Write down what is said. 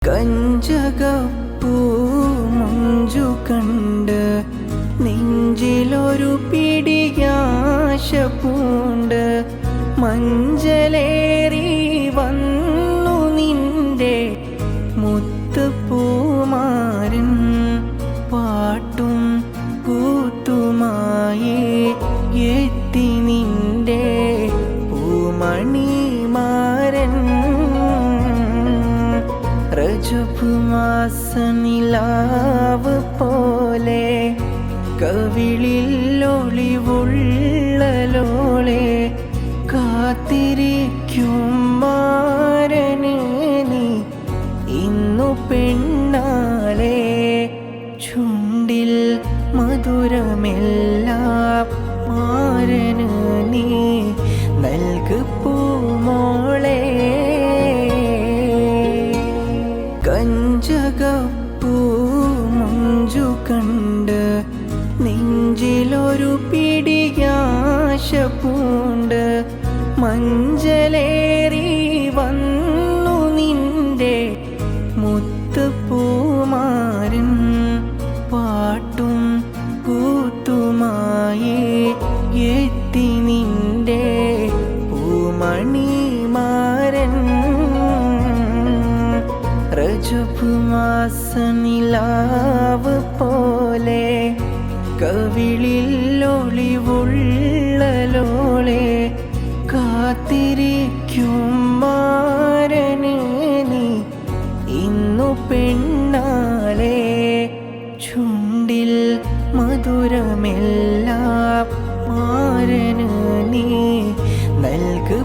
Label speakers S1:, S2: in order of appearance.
S1: കഞ്ചകപ്പൂ മുഞ്ചു കണ്ട് നെഞ്ചിലൊരു പിടിയാശ പൂണ്ട് മഞ്ചലേറി വന്നു നിന്റെ മുത്തുപൂമാരൻ പാട്ടും കൂത്തുമായി എത്തി നിന്റെ പൂമണിമാരൻ രജപുമാസനിലാവ് പോലെ കവിളിൽ ഒളിവുള്ളലോളെ കാത്തിരിക്കും മാരനെ നീ ഇന്നു പെണ്ണാലേ ചുണ്ടിൽ മധുരമെല്ലാം മാരന് നീ നൽകു പൂമോളെ കഞ്ചകപ്പൂ മുഞ്ചു കണ്ട് നെഞ്ചിലൊരു പിടിയാശ പൂണ്ട് മഞ്ചലേറി വന്നു നിന്റെ മുത്തുപൂമാരൻ പാട്ടും കൂത്തുമായി എത്തി നിന്റെ പൂമണിമാരൻ രജപുമാസനിലാവ് പോലെ കവിളിൽ ഒളിവുള്ളലോളെ കാത്തിരിക്കും മാരനെ നീ ഇന്നു പെണ്ണാലേ ചുണ്ടിൽ മധുരമെല്ലാം മാരന് നീ നൽകു